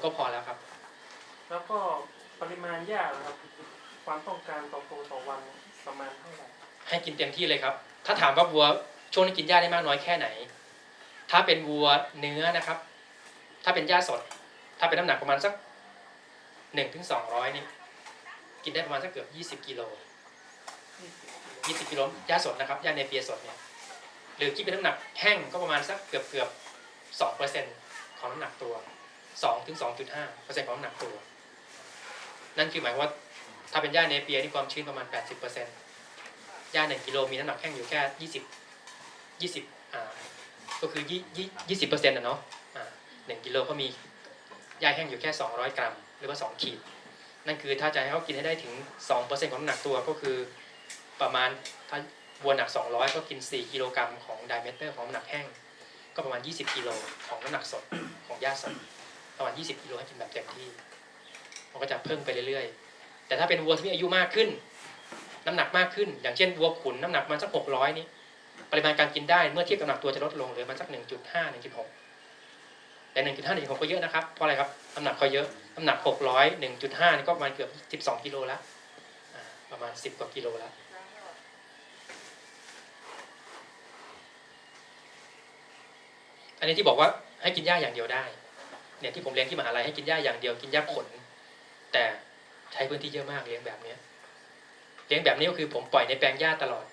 ก็พอแล้วครับแล้วก็ปริมาณหญ้านะครับความต้องการต่อตัวต่อวันประมาณเท่าไหร่ให้กินเต็มที่เลยครับถ้าถามว่าวัวช่วงนี้กินหญ้าได้มากน้อยแค่ไหนถ้าเป็นวัวเนื้อนะครับถ้าเป็นหญ้าสดถ้าเป็นน้ำหนักประมาณสัก1-200นี่กินได้ประมาณสักเกือบ20 กิโล20 กิโลหญ้าสดนะครับหญ้าเนเปียสดเนี่ยหรือคิดเป็นน้ำหนักแห้งก็ประมาณสักเกือบ 2% ของน้ำหนักตัว2-2.5% ของน้ำหนักตัวนั่นคือหมายว่าถ้าเป็นหญ้าเนเปียนี่ความชื้นประมาณ 80%หญ้า1 กิโลมีน้ำหนักแห้งอยู่แค่20ก็คือ20%นะเนาะ1 กิโลก็มีหญ้าแห้งอยู่แค่200 กรัมหรือว่า2 ขีดนั่นคือถ้าจะให้เขากินให้ได้ถึง 2% ของน้ำหนักตัวก็คือประมาณถ้าวัวหนัก200ก็กิน4 กิโลกรัมของไดเมเตอร์ของน้ำหนักแห้งก็ประมาณ20 กิโลของน้ำหนักสดของหญ้าสดประมาณ20 กิโลให้กินแบบเต็มที่มันก็จะเพิ่มไปเรื่อยๆแต่ถ้าเป็นวัวที่มีอายุมากขึ้นน้ำหนักมากขึ้นอย่างเช่นวัวขุนน้ำหนักมันสัก600นี่ปริมาณการกินได้เมื่อเทียบกับน้ำหนักตัวจะลดลงเหลือมันสัก 1.5 1.6 แต่ 1.5 1.6 ก็เยอะนะครับเพราะอะไรครับน้ำหนักเขาเยอะน้ำหนัก600 1.5 นี่ก็ประมาณเกือบ12 กิโลแล้วประมาณ10 กว่ากิโลแล้วอันนี้ที่บอกว่าให้กินหญ้าอย่างเดียวได้เนี่ยที่ผมเลี้ยงที่มหาลัยให้กินหญ้าอย่างเดียวกินหญ้าขนแต่ใช้พื้นที่เยอะมากเลี้ยงแบบนี้ก็คือผมปล่อยในแปลงหญ้าตลอด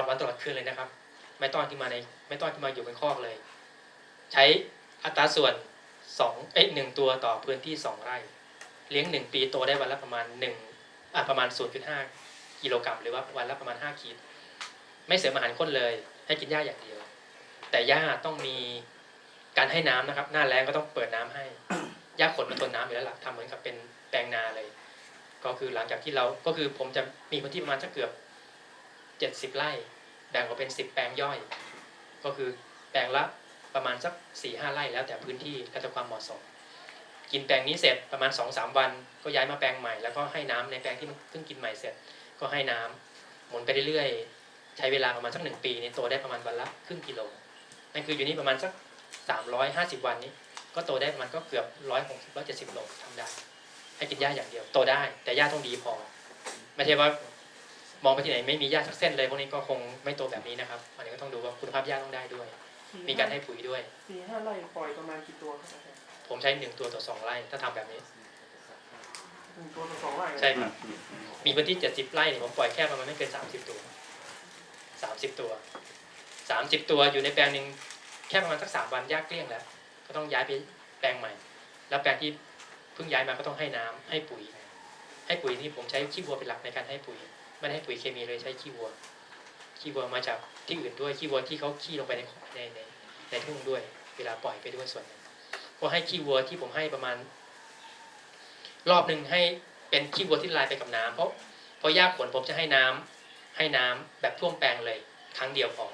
วันตลอดคืนเลยนะครับไม่ต้อนที่มาอยู่เป็นคอกเลยใช้อัตราส่วน1 ตัวต่อพื้นที่2 ไร่เลี้ยง1 ปีโตได้วันละประมาณ0.5 กิโลกรัมหรือว่าวันละประมาณ5 ขีดไม่เสริมอาหารข้นเลยให้กินหญ้าอย่างเดียวแต่หญ้าต้องมีการให้น้ำนะครับหน้าแล้งก็ต้องเปิดน้ำให้หญ้าขนมันทนน้ำอยู่แล้วล่ะทำเหมือนกับเป็นแปลงนาเลยก็คือหลังจากที่ก็คือผมจะมีพื้นที่ประมาณสักเกือบ70 ไร่แบ่งออกเป็น10 แปลงย่อยก็คือแปลงละประมาณสัก 4-5 ไร่แล้วแต่พื้นที่และแต่ความเหมาะสมกินแปลงนี้เสร็จประมาณ 2-3 วันก็ย้ายมาแปลงใหม่แล้วก็ให้น้ำในแปลงที่เพิ่งกินใหม่เสร็จก็ให้น้ำหมุนไปเรื่อยๆใช้เวลาประมาณสัก1 ปีนี่โตได้ประมาณวันละครึ่ง กิโลนั่นคืออยู่นี่ประมาณสัก350 วันนี้ก็โตได้ประมาณก็เกือบ160-170 โลทำได้ให้กินหญ้าอย่างเดียวโตได้แต่หญ้าต้องดีพอไม่ใช่ว่ามองไปที่ไหนไม่มีหญ้าสักเส้นเลยพวกนี้ก็คงไม่โตแบบนี้นะครับอันนี้ก็ต้องดูว่าคุณภาพหญ้าต้องได้ด้วยมีการให้ปุ๋ยด้วย4-5 ไร่ปล่อยประมาณกี่ตัวครับอาจารย์ผมใช้1 ตัวต่อ2 ไร่ถ้าทำแบบนี้1 ตัวต่อ2 ไร่ใช่ครับมีพื้นที่70 ไร่ผมปล่อยแค่ประมาณไม่เกิน30 ตัวอยู่ในแปลงนึงแค่ประมาณสัก3 วันหญ้าเกลี้ยงแล้วก็ต้องย้ายไปแปลงใหม่แล้วแปลงที่เพิ่งย้ายมาก็ต้องให้น้ำให้ปุ๋ยนี่ผมใช้ขี้วัวเป็นหลักในการให้ปุ๋ยไม่ได้ให้ปุ๋ยเคมีเลยใช้ขี้วัวมาจากที่อื่นด้วยขี้วัวที่เขาขี้ลงไปในทุ่งด้วยเวลาปล่อยไปด้วยส่วนนึงก็ให้ขี้วัวที่ผมให้ประมาณรอบนึงให้เป็นขี้วัวที่ละลายไปกับน้ำเพราะหญ้าขนผมจะให้น้ำแบบท่วมแปลงเลยครั้งเดียวพอ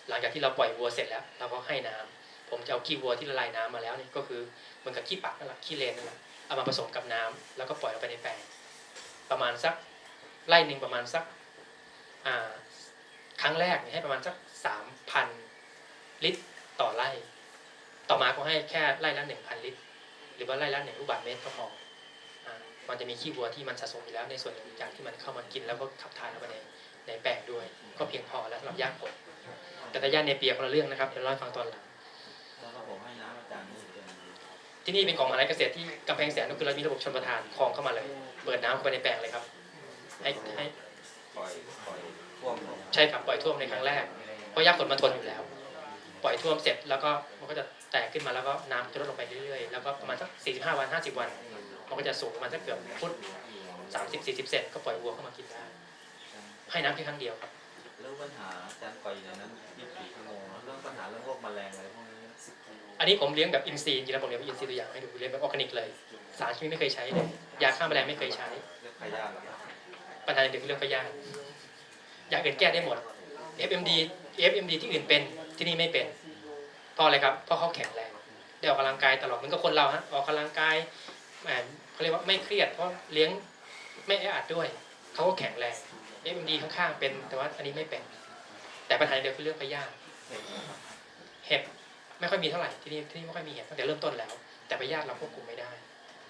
หลังจากที่เราปล่อยวัวเสร็จแล้วเราก็ให้น้ำผมจะเอาขี้วัวที่ละลายน้ำมาแล้วนี่ก็คือเหมือนกับขี้ปักนั่นแหละขี้เลนนั่นแหละเอามาผสมกับน้ำแล้วก็ปล่อยลงไปในแปลงประมาณสักไร่นึงประมาณสักครั้งแรกให้ประมาณสัก 3,000 ลิตรต่อไร่ต่อมาก็ให้แค่ไร่ละ 1,000 ลิตรหรือว่าไร่ละ1 ลูกบาศก์เมตรก็พอมันจะมีขี้วัวที่มันสะสมอยู่แล้วในส่วนหนึ่งอย่างที่มันเข้ามากินแล้วก็ขับถ่ายเข้าไปในแปลงด้วยก็เพียงพอแล้วสำหรับหญ้าขนแต่ถ้าหญ้าเนเปียคนละเรื่องนะครับเดี๋ยวเล่าให้ฟังตอนหลังที่นี่เป็นของมหาวิทยาลัยเกษตรที่กำแพงแสนก็คือเรามีระบบชลประทานคลองเข้ามาเลยเปิดน้ำเข้าไปในแปลงเลยครับให้ปล่อยท่วมใช่ครับปล่อยท่วมในครั้งแรกเพราะหญ้าขนมันทนอยู่แล้วปล่อยท่วมเสร็จแล้วก็มันก็จะแตกขึ้นมาแล้วก็น้ำจะลดลงไปเรื่อยๆแล้วก็ประมาณสัก45 วัน50 วันมันก็จะสูงประมาณสักเกือบฟุต30-40 เซนก็ปล่อยวัวเข้ามากินได้ให้น้ำแค่ครั้งเดียวครับเรื่องปัญหาอาจารย์ปล่อยในนั้น24 ชั่วโมงเรื่องปัญหาเรื่องโรคแมลงอะไรพวกนี้อันนี้ผมเลี้ยงแบบอินทรีย์จริงๆแล้วผมเลี้ยงแบบอินทรีย์ตัวอย่างให้ดูเลี้ยงแบบออร์แกนิกเลยสารเคมีไม่เคยใช้เลยยาฆ่าแมลงไม่เคยใช้ปัญหาเด็กเรื่องพยาธิอย่างอื่นแก้ได้หมด FMD ที่อื่นเป็นที่นี่ไม่เป็นเพราะอะไรครับเพราะเขาแข็งแรงได้ออกกำลังกายตลอดเหมือนกับคนเราฮะออกกำลังกายเขาเรียกว่าไม่เครียดเพราะเลี้ยงไม่แออัดด้วยเขาก็แข็งแรง FMD ข้างๆเป็นแต่ว่าอันนี้ไม่เป็นแต่ปัญหาเดียวคือเรื่องพยาธิเห็บไม่ค่อยมีเท่าไหร่ที่นี่ไม่ค่อยมีเห็บตั้งแต่เริ่มต้นแล้ว แต่พยาธิเราควบคุมไม่ได้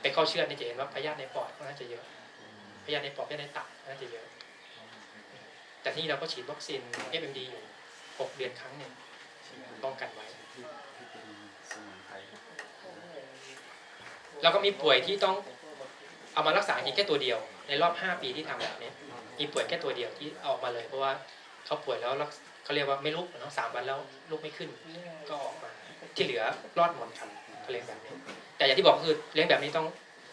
ไปเข้าเชือดนี่จะเห็นว่าพยาธิในปอดก็น่าจะเยอะพยาธิในปอดพยาธิในตับน่าจะเยอะแต่ที่เราก็ฉีดวัคซีน FMD อยู่6 เดือนครั้งหนึ่งป้องกันไว้แล้วก็มีป่วยที่ต้องเอามารักษาแค่ตัวเดียวในรอบ5 ปีที่ทำแบบนี้มีป่วยแค่ตัวเดียวที่ออกมาเลยเพราะว่าเขาป่วยแล้วเขาเรียกว่าไม่ลุกเนาะ3 วันแล้วลุกไม่ขึ้นก็ออกมาที่เหลือรอดหมดครับเขาเลี้ยงแบบนี้แต่อย่างที่บอกก็คือเลี้ยงแบบนี้ต้อง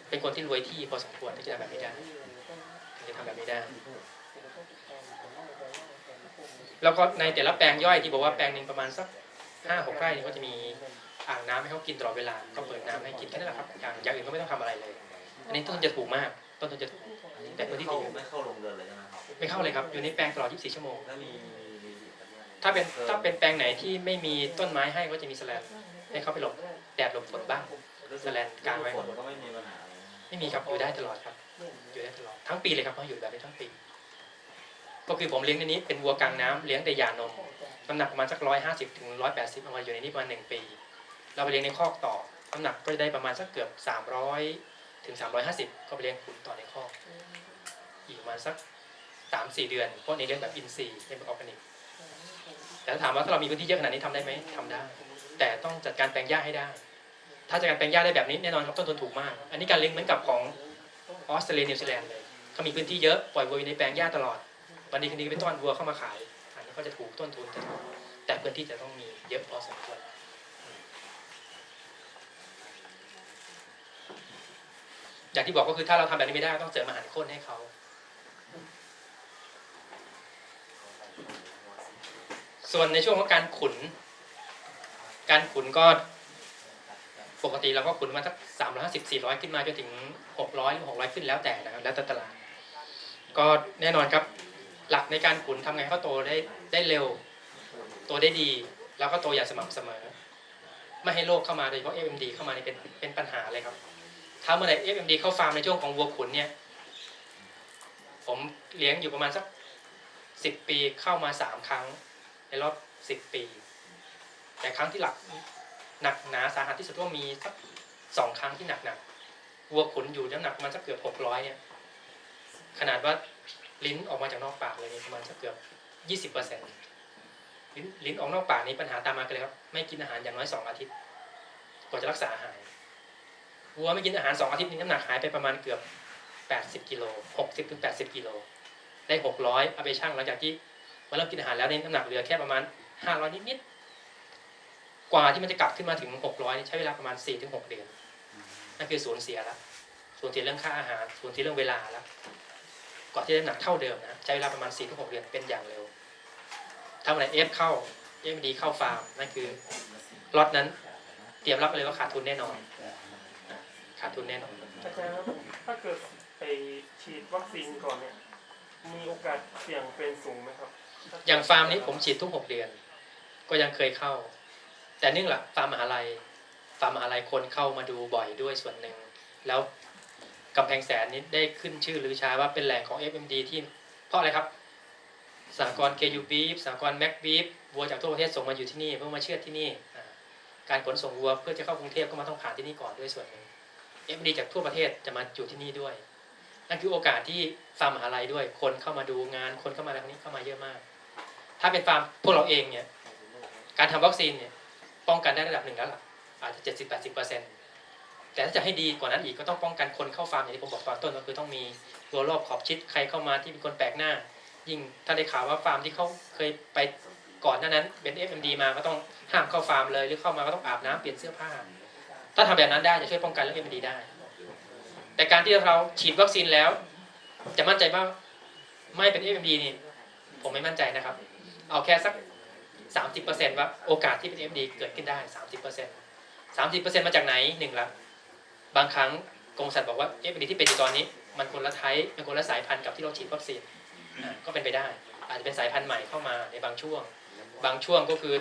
เป็นคนที่รวยที่พอสมควรที่จะทำแบบนี้ได้ถึงจะทำแบบนี้ได้แล้วก็ในแต่ละแปลงย่อยที่บอกว่าแปลงหนึ่งประมาณสัก5-6 ไร่ก็จะมีอ่างน้ำให้เขากินตลอดเวลาก็เปิดน้ำให้กินแค่นั้นแหละครับอย่างอื่นก็ไม่ต้องทำอะไรเลยอันนี้ต้นทุนจะถูกมากต้นทุนจะถูกแต่พื้นที่ดี ไม่เข้าโรงเรือนเลยใช่ไหมครับ ไม่เข้าเลยครับอยู่ในแปลงตลอด24 ชั่วโมง แล้วมี ถ้าเป็นแปลงไหนที่ไม่มีต้นไม้ให้ก็จะมีแสแลนให้เขาไปหลบแดดหลบฝนบ้างแสแลนกลางไว้ ฝนก็ไม่มีปัญหาเลย ไม่มีครับอยู่ได้ตลอดครับอยู่ได้ตลอดทั้งปีเลยครับเขาอยู่แบบนี้ทั้งปีก็คือผมเลี้ยงในนี้เป็นวัวกลางน้ำเลี้ยงแต่หย่านมน้ำหนักประมาณสัก150 ถึง 180เอามาอยู่ในนี้ประมาณ1 ปีเราไปเลี้ยงในคอกต่อน้ำหนักก็จะได้ประมาณสักเกือบ300 ถึง 350ก็ไปเลี้ยงขุนต่อในคอกอีกประมาณสัก3-4 เดือนเพราะในเลี้ยงแบบอินทรีย์เลี้ยงแบบออร์แกนิกแต่ถามว่าถ้าเรามีพื้นที่เยอะขนาดนี้ทำได้ไหมทำได้แต่ต้องจัดการแปลงหญ้าให้ได้ถ้าจัดการแปลงหญ้าได้แบบนี้แน่นอนครับต้นทุนถูกมากอันนี้การเลี้ยงเหมือนกับของออสเตรเลียนิวซีแลนด์เลยเขามีพื้นที่เยอะปล่อยวัวอยู่ในแปลงหญ้าตลอดวันนี้คืนนี้ไปต้อนวัวเข้ามาขายอันนี้ก็จะถูกต้นทุนแต่พื้นที่จะต้องมีเยอะพอสมควรอย่างที่บอกก็คือถ้าเราทำแบบนี้ไม่ได้ต้องเสริมอาหารข้นให้เขาส่วนในช่วงของการขุนก็ปกติเราก็ขุนมาสัก350-400ขึ้นมาจนถึง600 หรือ600ขึ้นแล้วแต่นะครับแล้วแต่ตลาดก็แน่นอนครับหลักในการขุนทำไงให้เขาโตได้เร็วโตได้ดีแล้วก็โตอย่างสม่ำเสมอไม่ให้โรคเข้ามาโดยเฉพาะ FMD เข้ามานี่เป็นปัญหาเลยครับถ้าเมื่อไหร่ FMD เข้าฟาร์มในช่วงของวัวขุนเนี่ยผมเลี้ยงอยู่ประมาณสัก10 ปีเข้ามา3 ครั้งในรอบ10 ปีแต่ครั้งที่หนักหนาสาหัสที่สุดก็มีสัก2 ครั้งที่หนักวัวขุนอยู่น้ำหนักประมาณสักเกือบ600เนี่ยขนาดว่าลิ้นออกมาจากนอกปากเลยประมาณสักเกือบ20%ลิ้นออกนอกปากนี้ปัญหาตามมาเลยครับไม่กินอาหารอย่างน้อย2 อาทิตย์กว่าจะรักษาหายวัวไม่กินอาหาร2 อาทิตย์นี้น้ำหนักหายไปประมาณเกือบ80 กิโล60-80 กิโลได้600เอาไปชั่งหลังจากที่มาเริ่มกินอาหารแล้วเนี่ยน้ำหนักเหลือแค่ประมาณ500นิดๆกว่าที่มันจะกลับขึ้นมาถึง600ใช้เวลาประมาณ 4-6 เดือนนั่นคือสูญเสียแล้วสูญเสียเรื่องค่าอาหารสูญเสียเรื่องเวลาแล้วก่อนที่จะน้ำหนักเท่าเดิมนะใช้เวลาประมาณ 4-6 เดือนเป็นอย่างเร็วถ้าเมื่อไหร่FMD เข้าฟาร์มนั่นคือล็อตนั้นเตรียมรับเลยว่าขาดทุนแน่นอนขาดทุนแน่นอนอาจารย์ครับถ้าเกิดไปฉีดวัคซีนก่อนเนี่ยมีโอกาสเสี่ยงเป็นสูงไหมครับอย่างฟาร์มนี้ผมฉีดทุก6 เดือนก็ยังเคยเข้าแต่เนื่องจากฟาร์มมหาลัยคนเข้ามาดูบ่อยด้วยส่วนหนึ่งแล้วกำแพงแสนนี้ได้ขึ้นชื่อลือชาว่าเป็นแหล่งของ FMD ที่เพราะอะไรครับสหกรณ์ KU Beef สหกรณ์ Mac Beef วัวจากทั่วประเทศส่งมาอยู่ที่นี่เพื่อมาเชือดที่นี่การขนส่งวัวเพื่อจะเข้ากรุงเทพก็มาต้องผ่านที่นี่ก่อนด้วยส่วนหนึ่ง FMD จากทั่วประเทศจะมาอยู่ที่นี่ด้วยนั่นคือโอกาสที่ฟาร์มมหาลัยด้วยคนเข้ามาดูงานคนเข้ามาอะไรพวกนี้เข้ามาเยอะมากถ้าเป็นฟาร์มพวกเราเองเนี่ยการทำวัคซีนเนี่ยป้องกันได้ระดับหนึ่งแล้วล่ะอาจจะ 70-80% แต่ถ้าจะให้ดีกว่านั้นอีกก็ต้องป้องกันคนเข้าฟาร์มอย่างที่ผมบอกตอนต้นก็คือต้องมีรั้วรอบขอบชิดใครเข้ามาที่เป็นคนแปลกหน้ายิ่งถ้าได้ข่าวว่าฟาร์มที่เขาเคยไปก่อนหน้านั้นเป็น FMD มาก็ต้องห้ามเข้าฟาร์มเลยหรือเข้ามาก็ต้องอาบน้ำเปลี่ยนเสื้อผ้าถ้าทำแบบนั้นได้จะช่วยป้องกันเรื่อง FMD ได้แต่การที่เราฉีดวัคซีนแล้วจะมั่นใจว่าไม่เป็น FMD นี่ผมไม่มั่นใจนะครับเอาแค่สัก 30% ว่าโอกาสที่เป็น FMD เกิดขึ้นได้ 30% มาจากไหน1ละบางครั้งกรมปศุสัตว์บอกว่า FMD ที่เป็นอยู่ตอนนี้มันคนละไทป์มันคนละสายพันธุ์กับที่เราฉีดวัคซีนก็เป็นไปได้อาจจะเป็นสายพันธุ์ใหม่เข้ามาในบางช่วงก็คือ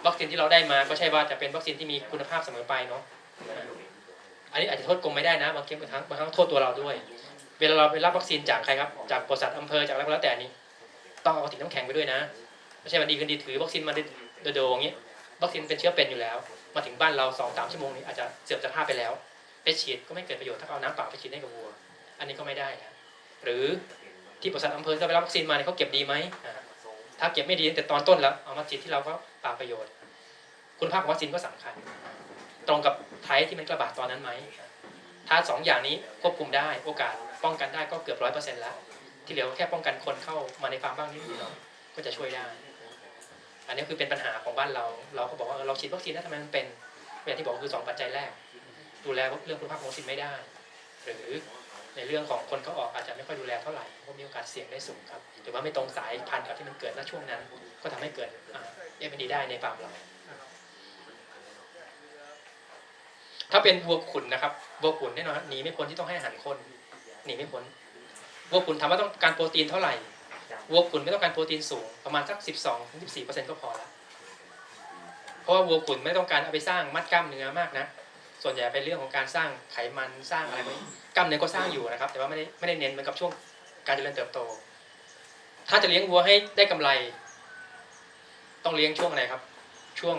วัคซีนที่เราได้มาก็ใช่ว่าจะเป็นวัคซีนที่มีคุณภาพเสมอไปเนาะอันนี้อาจจะโทษกรมไม่ได้นะบางครั้งโทษตัวเราด้วยเวลาเราไปรับวัคซีนจากใครครับจากปศุสัตว์อำเภอจากอะไรก็แล้วแต่นี้ต้องเอาติดน้ำแข็งไปด้วยนะไม่ใช่วันดีคืนดีถือวัคซีนมาโดยอย่างนี้ วัคซีนเป็นเชื้อเป็นอยู่แล้วมาถึงบ้านเรา2-3 ชั่วโมงนี้อาจจะเสื่อมสภาพไปแล้วไปฉีดก็ไม่เกิดประโยชน์ถ้าเอาน้ำเปล่าไปฉีดให้กับวัวอันนี้ก็ไม่ได้นะหรือที่ปศุสัตว์อำเภอจะไปรับวัคซีนมาเนี่ยเขาเก็บดีไหมถ้าเก็บไม่ดีแต่ตอนต้นแล้วเอามาฉีดที่เราก็เปล่าประโยชน์คุณภาพของวัคซีนก็สำคัญตรงกับไทยที่มันระบาดตอนนั้นไหมถ้า2 อย่างนี้ควบคุมได้โอกาสป้องกันได้ก็เกือบ100%แล้วที่เหลือแค่ป้องกันคนเข้ามาในฟาร์มบ้างนิดหน่อยก็จะช่วยได้อันนี้คือเป็นปัญหาของบ้านเราก็บอกว่าเราฉีดวัคซีนแล้วทำไมมันเป็นอย่างที่บอกคือ2 ปัจจัยแรกดูแลเรื่องคุณภาพของวัคซีนไม่ได้หรือในเรื่องของคนเข้าออกอาจจะไม่ค่อยดูแลเท่าไหร่ก็มีโอกาสเสี่ยงได้สูงครับหรือว่าไม่ตรงสายพันธุ์กับที่มันเกิดณช่วงนั้นก็ทำให้เกิดFMD ได้ในฟาร์มเราถ้าเป็นวัวขุนนะครับวัวขุนแน่นอนหนีไม่พ้นที่ต้องให้อาหารคนหนีไม่พ้นวัวขุนถามว่าต้องการโปรตีนเท่าไหร่วัวขุนไม่ต้องการโปรตีนสูงประมาณสัก 12-14% ก็พอแล้วเพราะว่าวัวขุนไม่ต้องการเอาไปสร้างมัดกล้ามเนื้อมากนะส่วนใหญ่เป็นเรื่องของการสร้างไขมันสร้างอะไรพวกนี้กล้ามเนื้อก็สร้างอยู่นะครับแต่ว่าไม่ได้เน้นเหมือนกับช่วงการเจริญเติบโตถ้าจะเลี้ยงวัวให้ได้กำไรต้องเลี้ยงช่วงอะไรครับช่วง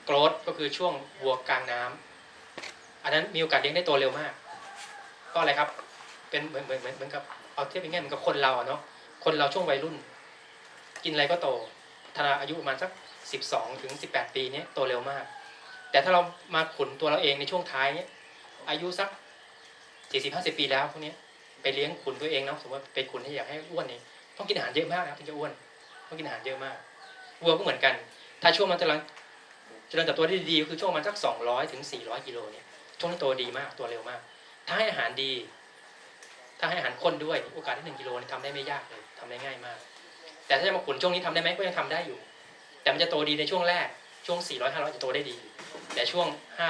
โกรทก็คือช่วงวัวกลางน้ำอันนั้นมีโอกาสเลี้ยงได้โตเร็วมากก็อะไรครับเป็นเหมือนกับเอาเทียบง่ายๆเหมือนกับคนเราเนาะคนเราช่วงวัยรุ่นกินอะไรก็โตถ้าอายุประมาณสัก12-18 ปีนี้โตเร็วมากแต่ถ้าเรามาขุนตัวเราเองในช่วงท้ายนี้อายุสัก40-50 ปีแล้วพวกนี้ไปเลี้ยงขุนตัวเองนะสมมติว่าไปขุนให้อยากให้อ้วนนี่ต้องกินอาหารเยอะมากนะถึงจะอ้วนต้องกินอาหารเยอะมากวัวก็เหมือนกันถ้าช่วงมันกำลังเจริญเติบโตได้ดีก็คือช่วงมันสัก200-400 กิโลเนี่ยช่วงนี้โตดีมากตัวเร็วมากถ้าให้อาหารดีถ้าให้อาหารข้นด้วยโอกาสที่1 กิโลนี่ทำได้ไม่ยากเลยทำได้ง่ายมากแต่ถ้าจะมาขุนช่วงนี้ทำได้ไหมก็ยังทำได้อยู่แต่มันจะโตดีในช่วงแรกช่วง400-500จะโตได้ดีแต่ช่วง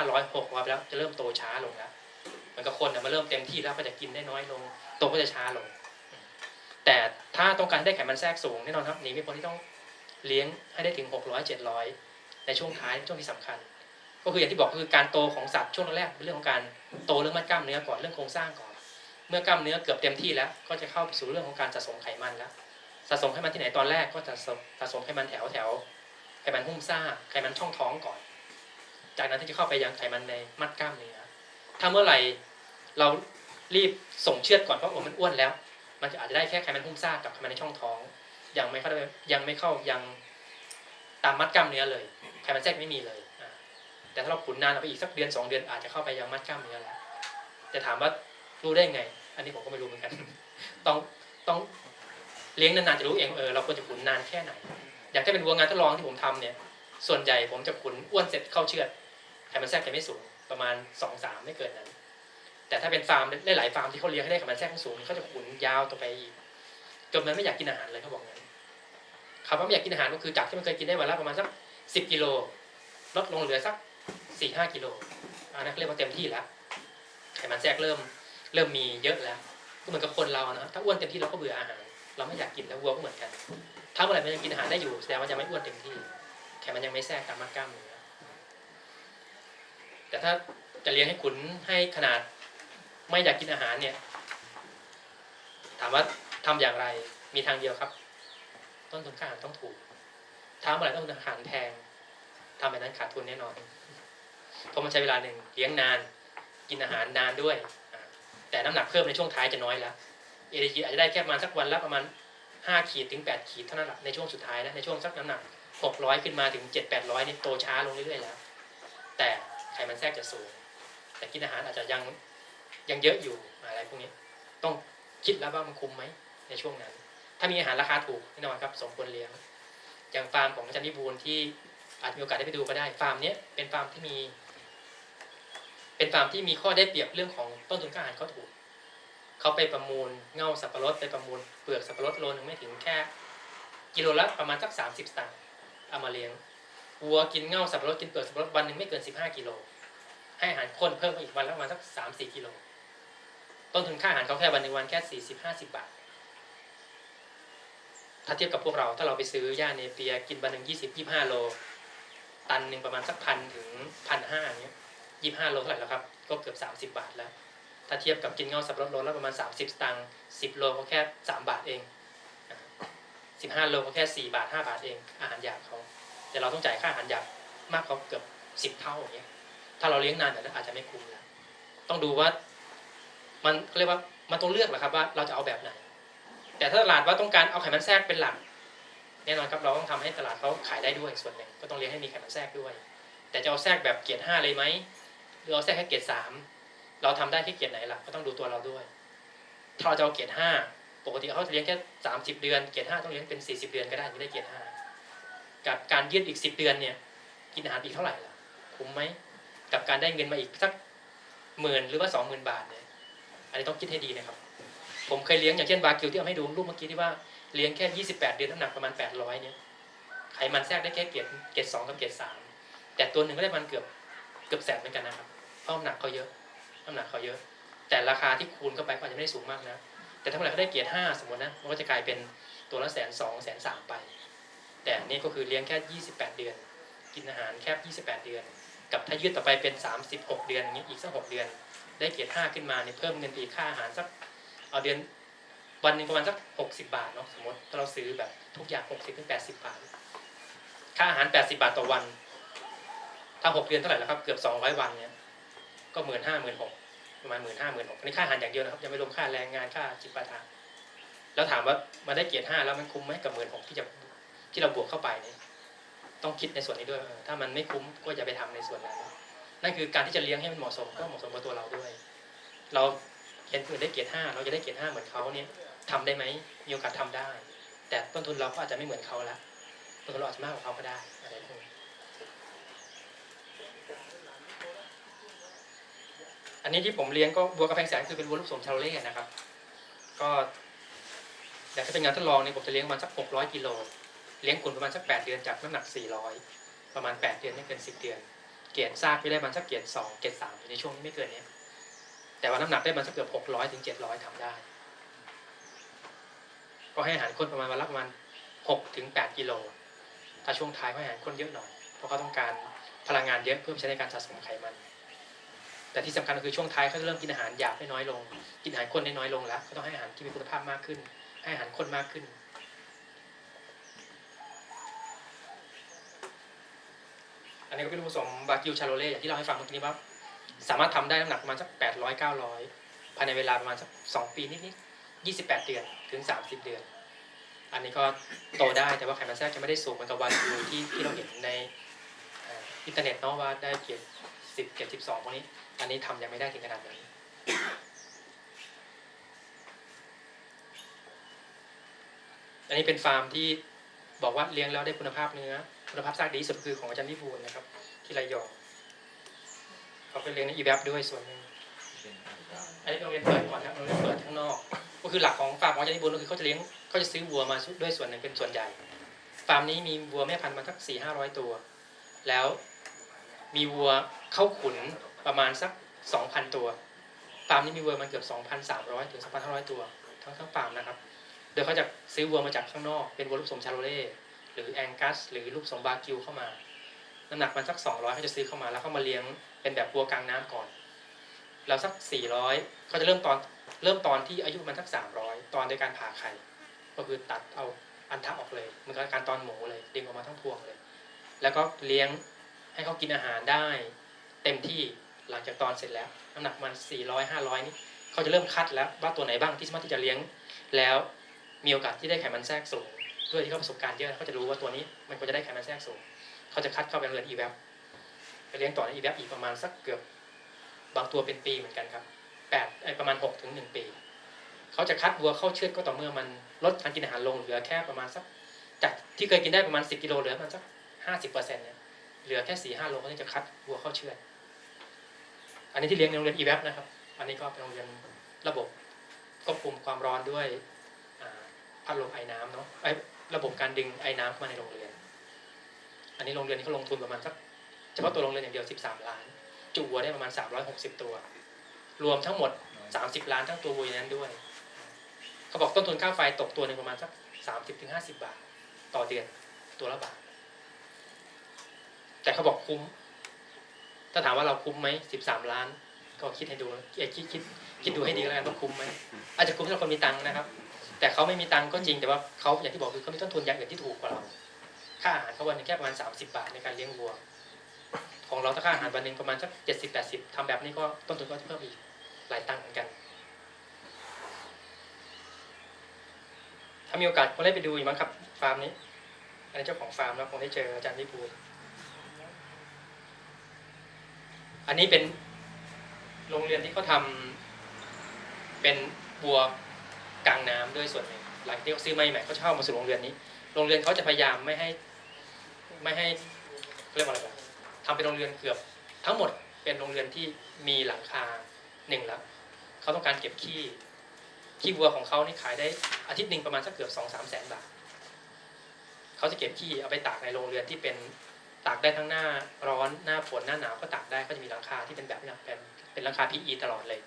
500-600แล้วจะเริ่มโตช้าลงแล้วมันก็คนมาเริ่มเต็มที่แล้วก็จะกินได้น้อยลงโตก็จะช้าลงแต่ถ้าต้องการได้ไขมันแทรกสูงแน่นอนครับหนีไม่พ้นที่ต้องเลี้ยงให้ได้ถึง600-700ในช่วงท้ายช่วงที่สำคัญก็คืออย่างที่บอกคือการโตของสัตว์ช่วงแรกเป็นเรื่องของการโตเรื่องมัดกล้ามเนื้อก่อนเรื่องโครงสร้างก่อนเมื่อกล้ามเนื้อเกือบเต็มที่แล้วก็จะเข้าสู่เรื่องของการสะสมไขมันแล้วสะสมไขมันที่ไหนตอนแรกก็จะสะสมไขมันแถวไขมันหุ้มซ่าไขมันช่องท้องก่อนจากนั้นที่จะเข้าไปยังไขมันในมัดกล้ามเนื้อถ้าเมื่อไหร่เรารีบส่งเชือดก่อนเพราะมันอ้วนแล้วมันอาจจะได้แค่ไขมันหุ้มซ่ากับไขมันในช่องท้องยังไม่เข้ายังตามมัดกล้ามเนื้อเลยไขมันแทรกไม่มีเลยแต่ถ้าเราขุนนานไปอีกสัก1-2 เดือนอาจจะเข้าไปยังมัดกล้ามเนื้อแล้วแต่ถามว่ารู้ได้ไงอันนี้ผมก็ไม่รู้เหมือนกันต้องเลี้ยงนานๆจะรู้เองเราควรจะขุนนานแค่ไหนอย่างถ้าเป็นวัวงานทดลองที่ผมทำเนี่ยส่วนใหญ่ผมจะขุนอ้วนเสร็จเข้าเชือดไขมันแทรกจะไม่สูงประมาณ 2-3 ไม่เกินนั้นแต่ถ้าเป็นฟาร์มหลายๆฟาร์มที่เขาเลี้ยงให้ได้ไขมันแทรกสูงเขาจะขุนยาวต่อไปจนมันไม่อยากกินอาหารเลยเขาบอกงั้นคำว่าไม่อยากกินอาหารก็คือจากที่มันเคยกินได้วันละประมาณสัก10 กิโลลดลงเหลือสัก4-5 กิโลอันนั้นเรียกว่าเต็มที่แล้วไขมันแทรกเริ่มมีเยอะแล้วก็เหมือนกับคนเรานะถ้าอ้วนเต็มที่เราก็เบื่ออาหารเราไม่อยากกินแล้ววัวก็เหมือนกันถ้าเมื่อไหร่มันยังกินอาหารได้อยู่แสดงว่ายังไม่อ้วนเต็มที่ไขมันยังไม่แทรกตามมัดกล้ามเนื้อแต่ถ้าจะเลี้ยงให้ขุนให้ขนาดไม่อยากกินอาหารเนี่ยถามว่าทำอย่างไรมีทางเดียวครับต้นทุนค่าอาหารต้องถูกถ้าเมื่อไหร่ต้นทุนอาหารแพงทำแบบนั้นขาดทุนแน่นอนเพราะมันใช้เวลาหนึ่งเลี้ยงนานกินอาหารนานด้วยแต่น้ำหนักเพิ่มในช่วงท้ายจะน้อยแล้วATGอาจจะได้แค่ประมาณสักวันละประมาณ5 ขีดถึง 8 ขีดเท่านั้นแหละในช่วงสุดท้ายนะในช่วงสักน้ำหนัก600ขึ้นมาถึง700-800นี่โตช้าลงเรื่อยๆแล้วแต่ไขมันแทรกจะสูงแต่กินอาหารอาจจะยังเยอะอยู่อะไรพวกนี้ต้องคิดแล้วว่ามันคุ้มไหมในช่วงนั้นถ้ามีอาหารราคาถูกแน่นอนครับสมควรเลี้ยงอย่างฟาร์มของอาจารย์วิบูลย์ที่อาจมีโอกาสได้ไปดูก็ได้ฟาร์มนี้เป็นฟาร์มที่มีข้อได้เปรียบเรื่องของต้นทุนค่าอาหารเขาถูกเขาไปประมูลเง่าสับปะรดไปประมูลเปลือกสับปะรดโลนึงไม่ถึงแค่กิโลละประมาณสัก30 สตางค์เอามาเลี้ยงวัวกินเง่าสับปะรดกินเปลือกสับปะรดวันหนึ่งไม่เกิน15 กิโลให้อาหารข้นเพิ่มอีกวันละประมาณสัก3-4 กิโลต้นทุนค่าอาหารเขาแค่วันหนึ่งวันแค่40-50 บาทถ้าเทียบกับพวกเราถ้าเราไปซื้อหญ้าเนเปียกินวันหนึ่ง20-25 โลตันหนึ่งประมาณสัก1,000 ถึง 1,500เนี้ย25 โลเท่าไหร่แล้วครับก็เกือบ30 บาทแล้วถ้าเทียบกับกินเงาสับปะรดโลละประมาณ30 สตางค์10 โลก็แค่3 บาทเอง15 โลก็แค่4 บาท 5 บาทเองอาหารหยาบเขาแต่เราต้องจ่ายค่าอาหารหยาบ มากกว่าเกือบ10 เท่าอย่างเงี้ยถ้าเราเลี้ยงนานแต่นั้นอาจจะไม่คุ้มแล้วต้องดูว่ามันเรียกว่ามันต้องเลือกแหละครับว่าเราจะเอาแบบไหนแต่ถ้าตลาดว่าต้องการเอาไขมันแทรกเป็นหลักแน่นอนครับเราต้องทำให้ตลาดเขาขายได้ด้วยส่วนหนึ่งก็ต้องเลี้ยงให้มีไขมันแทรกด้วยแต่จะเอาแทรกแบบเกรด5เลยไหมหรือเอาแทรกแค่เกรด3เราทำได้แค่เกรดไหนล่ะก็ต้องดูตัวเราด้วยถ้าเราจะเอาเกรด5ปกติเขาจะเลี้ยงแค่30 เดือนเกรด5ต้องเลี้ยงเป็น40 เดือนก็ได้ถึงได้เกรด5กับการยืดอีก10 เดือนเนี่ยกินอาหารอีกเท่าไหร่ล่ะคุ้มไหมกับการได้เงินมาอีกสัก10,000หรือว่า20,000 บาทเนี่ยอันนี้ต้องคิดให้ดีนะครับผมเคยเลี้ยงอย่างเช่นบาคิวที่เอาให้ดูรูปเมื่อกี้ที่ว่าเลี้ยงแค่28 เดือนน้ำหนักประมาณ800เนี่ยไขมันแทรกได้แค่เกรด2กับเกรด3แต่ตัวหนึ่งก็ได้มันเกือบแสนเหมือนกันนะครับเพราะน้ำหนักเขาเยอะแต่ราคาที่คูณเข้าไปก็อาจจะไม่ได้สูงมากนะแต่ถ้าเมื่อไหร่เขาได้เกรด5สมมตินะมันก็จะกลายเป็นตัวละ120,000 130,000ไปแต่นี่ก็คือเลี้ยงแค่28 เดือนกินอาหารแค่28 เดือนกับถ้ายืดต่อไปเป็น36 เดือนอย่างเงี้ยอีกสัก6 เดือนได้เกรด5ขึ้นมาเนี่ยเพิ่มเงินอีกค่าอาหารสักเอาเดือนวันหนึ่งประมาณสัก60 บาทเนาะสมมติถ้าเราซื้อแบบทุกอย่าง60 ถึง 80 บาทค่าอาหาร80 บาทต่อวันถ้า6 เดือนเท่าไหร่แล้วครับเกือบ200 วันเนี่ยก็15,000 16,000ประมาณ15,000 16,000อันนี้ค่าอาหารอย่างเดียวนะครับยังไม่รวมค่าแรงงานค่าจิปาถะแล้วถามว่ามาได้เกรด5แล้วมันคุ้มไหมกับ16,000ที่เราบวกเข้าไปเนี่ยต้องคิดในส่วนนี้ด้วยถ้ามันไม่คุ้มก็อย่าไปทำในส่วนนั้นนั่นคือการที่จะเลี้ยงให้มันเหมาะสมก็เหมาะสมกับตัวเราด้วยเราเห็นคนอื่นได้เกรด5เราจะได้เกรด5เหมือนเขาเนี่ยทำได้ไหมมีโอกาสทำได้แต่ต้นทุนเราก็อาจจะไม่เหมือนเขาแล้วต้นทุนเราอาจจะมากกว่าเขาก็ได้อะไรพวกนี้อันนี้ที่ผมเลี้ยงก็วัวกระแพงแสนคือเป็นวัวลูกสมชาโลเล่นะครับก็อยากจะเป็นงานทดลองเนี่ยผมจะเลี้ยงมันสัก600 กิโลเลี้ยงขุนประมาณสัก8 เดือนจากน้ำหนัก400ประมาณ8 เดือนไม่เกิน10 เดือนเกรดซากไปได้มันสักเกรด2เกรด3อยู่ในช่วงนี้ไม่เกินนี้แต่ว่าน้ำหนักได้มันสักเกือบ600 ถึง 700ทำได้ก็ให้อาหารข้นประมาณวันละประมาณ6 ถึง 8 กิโลถ้าช่วงท้ายให้อาหารข้นเยอะหน่อยเพราะเขาต้องการพลังงานเยอะเพื่อใช้ในการสะสมไขมันแต่ที่สำคัญก็คือช่วงท้ายเขาจะเริ่มกินอาหารหยาบให้น้อยลงกินอาหารข้นได้น้อยลงแล้วก็ต้องให้อาหารที่มีคุณภาพมากขึ้นให้อาหารข้นมากขึ้นอันนี้ก็เป็นผสมบาคิวชาโลเล่อย่างที่เราให้ฟังเมื่อกี้ว่าสามารถทำได้น้ำหนักประมาณสัก800-900ภายในเวลาประมาณสัก2 ปีนิดๆ28 เดือนถึง30 เดือนอันนี้ก็โตได้แต่ว่าไขมันแทรกจะไม่ได้สูงเหมือนกับวาคิวที่เราเห็นในอินเทอร์เน็ตเนาะว่าได้เกรด10 เกรด12พวกนี้อันนี้ทำยังไม่ได้ถึงขนาดนั้นอันนี้เป็นฟาร์มที่บอกว่าเลี้ยงแล้วได้คุณภาพเนื้อคุณภาพซากดีที่สุดคือของอาจารย์วิบูลย์นะครับที่ระยองเขาไปเลี้ยงในอีแวบด้วยส่วนหนึ่งอันนี้โรงเรียนเปิดก่อนครับโรงเรียนเปิดข้างนอกก็คือหลักของฟาร์มของอาจารย์วิบูลย์ก็คือเขาจะเลี้ยงเขาจะซื้อวัวมาด้วยส่วนหนึ่งเป็นส่วนใหญ่ฟาร์มนี้มีวัวแม่พันธุ์มาสัก400-500 ตัวแล้วมีวัวเข้าขุนประมาณสัก 2,000 ตัวฟาร์มนี้มีวัวมันเกือบ 2,300 ถึง 2,500 ตัวทั้งฟาร์มนะครับโดยเขาจะซื้อวัวมาจากข้างนอกเป็นวัวลูกสมชาโลเล่หรือแองกัสหรือลูกสมบาคิวเข้ามาน้ำหนักมันสัก200เขาจะซื้อเข้ามาแล้วเขามาเลี้ยงเป็นแบบวัวกลางน้ำก่อนแล้วสัก400เขาจะเริ่มตอนที่อายุมันสัก300ตอนโดยการผ่าไข่ก็คือตัดเอาอันทะออกเลยเหมือนกับการตอนหมูเลยดึงออกมาทั้งพวงเลยแล้วก็เลี้ยงให้เขากินอาหารได้เต็มที่หลังจากตอนเสร็จแล้วน้ำหนักมัน400-500นี่เขาจะเริ่มคัดแล้วว่าตัวไหนบ้างที่สามารถที่จะเลี้ยงแล้วมีโอกาสที่ได้ไขมันแทรกสูงด้วยที่เขาประสบการณ์เยอะเขาจะรู้ว่าตัวนี้มันควรจะได้ไขมันแทรกสูงเขาจะคัดเข้าไปโรงเรียนอีแวบไปเลี้ยงต่อในอีแวบอีกประมาณสักเกือบบางตัวเป็นปีเหมือนกันครับประมาณ6 ถึง 1 ปีเขาจะคัดวัวเข้าเชือดก็ต่อเมื่อมันลดการกินอาหารลงเหลือแค่ประมาณสักจากที่เคยกินได้ประมาณ10 กิโลเหลือประมาณสัก50%เนี่ยเหลือแค่ 4-5 โลเขาจะคัดวัวเข้าเชือดอันนี้ที่เลี้ยงในโรงเรียนอีแวบนะครับอันนี้ก็เป็นโรงเรียนระบบควบคุมความร้อนด้วยพัดลมไอ้น้ำเนาะระบบการดึงไอ้น้ำเข้ามาในโรงเรียนอันนี้โรงเรียนนี้เขาลงทุนประมาณสักเฉพาะตัวโรงเรียนอย่างเดียว13 ล้านจุวัวได้ประมาณ360 ตัวรวมทั้งหมด30 ล้านทั้งตัววัวนั้นด้วยเขาบอกต้นทุนค่าไฟตกตัวหนึ่งประมาณสัก30-50 บาทต่อเดือนตัวละบาทแต่เขาบอกคุ้มถ้าถามว่าเราคุ้มไหม13 ล้านก็คิดให้ดูคิดดูให้ดีแล้วกันว่าคุ้มไหมอาจจะคุ้มสำหรับคนมีตังค์นะครับแต่เขาไม่มีตังค์ก็จริงแต่ว่าเขาอย่างที่บอกคือเขามีต้นทุนอย่างอื่นที่ถูกกว่าเราค่าอาหารเขาวันนึงแค่ประมาณ30 บาทในการเลี้ยงวัว ของเราถ้าค่าอาหารวันหนึ่งประมาณสัก70-80ทำแบบนี้ก็ต้นทุนก็จะเพิ่มอีกหลายตังค์เหมือนกันถ้ามีโอกาสคงได้ไปดูอีกมั้งครับฟาร์มนี้อันนี้เจ้าของฟาร์มแล้วคงได้เจออาจารย์วิบูลย์อันนี้เป็นโรงเรือนที่เขาทำเป็นบัวกลางน้ำด้วยส่วนหนึ่งหลังที่เขาซื้อมาใหม่เขาเช่ามาสู่โรงเรือนนี้โรงเรือนเขาจะพยายามไม่ให้เรียกว่าอะไรทำเป็นโรงเรือนเกือบทั้งหมดเป็นโรงเรือนที่มีหลังคาหนึ่งแล้วเขาต้องการเก็บขี้วัวของเขานี่ขายได้อาทิตย์หนึ่งประมาณสักเกือบ 2-3 แสนบาทเขาจะเก็บขี้เอาไปตากในโรงเรือนที่เป็นตากได้ทั้งหน้าร้อนหน้าฝนหน้าหนาวก็ตากได้ก็จะมีหลังคาที่เป็นแบบนี้เป็นหลังคา PE ตลอดเลย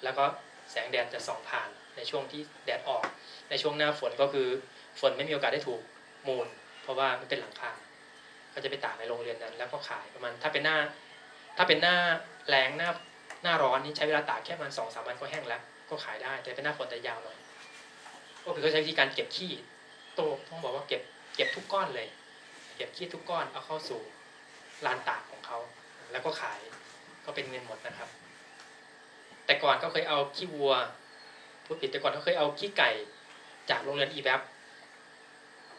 แล้วก็แสงแดดจะส่องผ่านในช่วงที่แดดออกในช่วงหน้าฝนก็คือฝนไม่มีโอกาสได้ถูกมูลเพราะว่ามันเป็นหลังคาก็จะไปตากในโรงเรือนนั้นแล้วก็ขายประมาณถ้าเป็นหน้าแรงหน้าร้อนนี่ใช้เวลาตากแค่ประมาณ 2-3 วันก็แห้งแล้วก็ขายได้แต่เป็นหน้าฝนแต่ยาวหน่อยก็คือเขาใช้วิธีการเก็บขี้ต้องบอกว่าเก็บทุกก้อนเลยเก็บขี้ทุกก้อนเอาเข้าสู่ลานตากของเขาแล้วก็ขายก็เป็นเงินหมดนะครับแต่ก่อนก็เคยเอาขี้วัวพูดผิดแต่ก่อนเขาเคยเอาขี้ไก่จากโรงเรือนอีแบฟ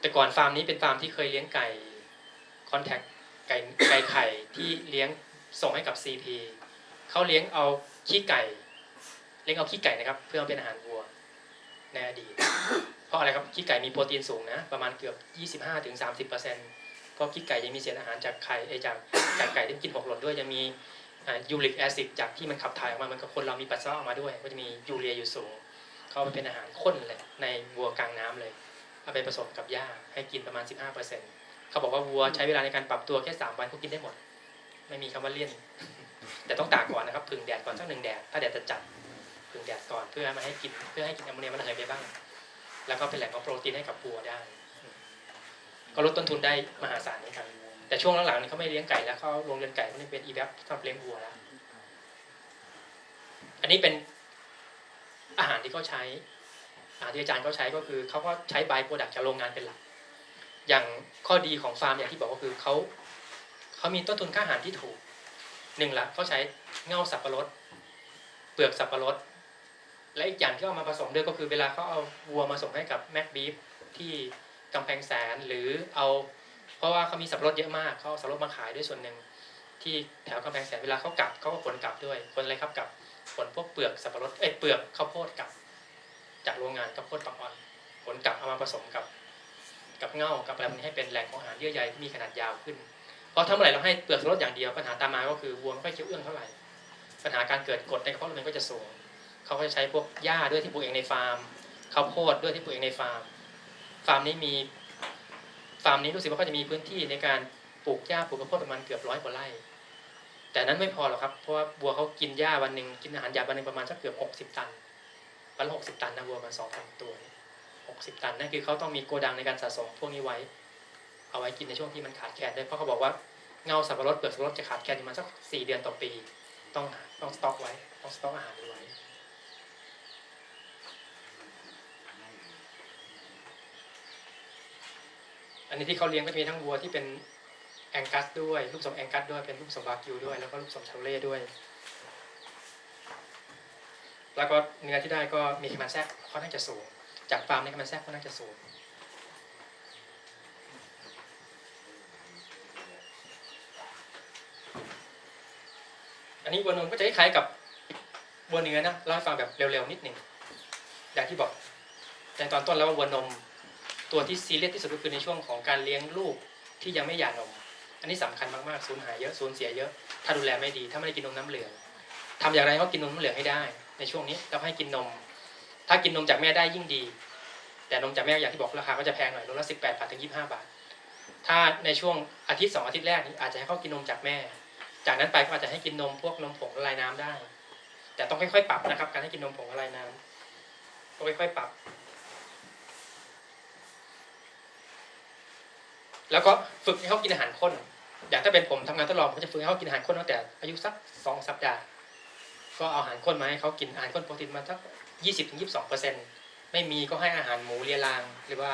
แต่ก่อนฟาร์มนี้เป็นฟาร์มที่เคยเลี้ยงไก่คอนแทคไก่ไข่ที่เลี้ยงส่งให้กับ CP เขาเลี้ยงเอาขี้ไก่นะครับเพื่อเอาเป็นอาหารวัวในอดีต เพราะอะไรครับขี้ไก่มีโปรตีนสูงนะประมาณเกือบ 25-30%เพราะขี้ไก่ยังมีเศษอาหารจากไข่จากไก่ที่กินหกหล่นด้วยยังมียูริกแอซิดจากที่มันขับถ่ายออกมามันกับคนเรามีปัสสาวะออกมาด้วยก็จะมียูเรียอยู่สูงเขาไปเป็นอาหารข้นเลยในวัวกลางน้ำเลยเอาไปผสมกับหญ้าให้กินประมาณ 15%เขาบอกว่าวัวใช้เวลาในการปรับตัวแค่3 วันก็กินได้หมดไม่มีคำว่าเลี่ยน แต่ต้องตากก่อนนะครับผึ่งแดดก่อนสัก1 แดดถ้าแดดจะจัดผึ่งแดดก่อนเพื่อให้กินแอมโมเนียมันระเหยไปบ้างแล้วก็เป็นแหล่งของโปรตีนให้กับวัวได้ก็ลดต้นทุนได้มหาศาลนี่ครับแต่ช่วงหลังๆนี้เขาไม่เลี้ยงไก่แล้วเขาโรงเรือนไก่นี่เป็นอีแบฟสำหรับเลี้ยงวัวแล้วอันนี้เป็นอาหารที่เขาใช้อาหารที่อาจารย์เขาใช้ก็คือเขาก็ใช้บายโปรดักต์จากโรงงานเป็นหลักอย่างข้อดีของฟาร์มอย่างที่บอกก็คือเขามีต้นทุนค่าอาหารที่ถูก1ละเขาใช้เง่าสับปะรดเปลือกสับปะรดและอีกอย่างที่เอามาผสมด้วยก็คือเวลาเขาเอาวัวมาส่งให้กับแม็กบีฟที่กำแพงแสนหรือเพราะว่าเขามีสับปะรดเยอะมากเขาเอาสับปะรดมาขายด้วยส่วนหนึ่งที่แถวกำแพงแสนเวลาเขากลับเขาก็ขนกลับด้วยขนอะไรครับกับขนพวกเปลือกสับปะรดเปลือกข้าวโพดกลับจากโรงงานข้าวโพดปักอ่อนขนกลับเอามาผสมกับเง่ากับอะไรพวกนี้ให้เป็นแหล่งของอาหารเยื่อใยที่มีขนาดยาวขึ้นเพราะถ้าเมื่อไหร่เราให้เปลือกสับปะรดอย่างเดียวปัญหาตามมาก็คือวัวไม่ค่อยเคี้ยวเอื้องเท่าไหร่ปัญหาการเกิดกรดในกระเพาะมันก็จะสูงเขาก็จะใช้พวกหญ้าด้วยที่ปลูกเองในฟาร์มข้าวโพดด้วยที่ปลูกเองในฟาร์มนี้รู้สึกว่าเขาจะมีพื้นที่ในการปลูกหญ้าปลูกข้าวโพดประมาณเกือบ100 กว่าไร่แต่นั้นไม่พอหรอกครับเพราะว่าวัวเขากินหญ้าวันหนึ่งกินอาหารหยาบวันหนึ่งประมาณสักเกือบ60 ตันวันละ60 ตันนะวัวมัน2,000 ตัว60 ตันนั่นคือเขาต้องมีโกดังในการสะสมพวกนี้ไว้เอาไว้กินในช่วงที่มันขาดแคลนด้วยเพราะเขาบอกว่าเงาสับปะรดเปลือกสับปะรดจะขาดแคลนประมาณสัก4 เดือนต่อปีต้องสต็อกไว้ต้องสต็อกอาหารไว้อันนี้ที่เขาเลี้ยงก็จะมีทั้งวัวที่เป็นแองกัสด้วยลูกผสมแองกัสด้วยเป็นลูกผสมวากิวด้วยแล้วก็ลูกผสมชาโรเล่ด้วยแล้วก็เนื้อที่ได้ก็มีไขมันแทรกค่อนข้างจะสูงจากฟาร์มในไขมันแทรกค่อนข้างจะสูงอันนี้วัวนมก็จะคล้ายๆกับวัวเนื้อนะเล่าให้ฟังแบบเร็วๆนิดหนึ่งอย่างที่บอกในตอนต้นแล้วว่าวัวนมตัวที่ซีเรียสที่สุดก็คือในช่วงของการเลี้ยงลูกที่ยังไม่หย่านมอันนี้สำคัญมากๆสูญหายเยอะสูญเสียเยอะถ้าดูแลไม่ดีถ้าไม่ได้กินนมน้ำเหลืองทำอย่างไรให้เขากินนมน้ำเหลืองให้ได้ในช่วงนี้แล้วให้กินนมถ้ากินนมจากแม่ได้ยิ่งดีแต่นมจากแม่อย่างที่บอกราคาก็จะแพงหน่อยโลละ18 บาทถึง25 บาทถ้าในช่วงอาทิตย์2 อาทิตย์แรกนี้อาจจะให้เขากินนมจากแม่จากนั้นไปก็อาจจะให้กินนมพวกนมผงละลายน้ำได้แต่ต้องค่อยๆปรับนะครับการให้กินนมผงละลายน้ำต้องค่อยๆปรับแล้วก็ฝึกให้เขากินอาหารข้นอย่างถ้าเป็นผมทำงานทดลองผมจะฝึกให้เขากินอาหารข้นตั้งแต่อายุสัก2 สัปดาห์ก็เอาอาหารข้นมาให้เขากินอาหารข้นโปรตีนมาสัก20-22%ไม่มีก็ให้อาหารหมูเลียรางหรือว่า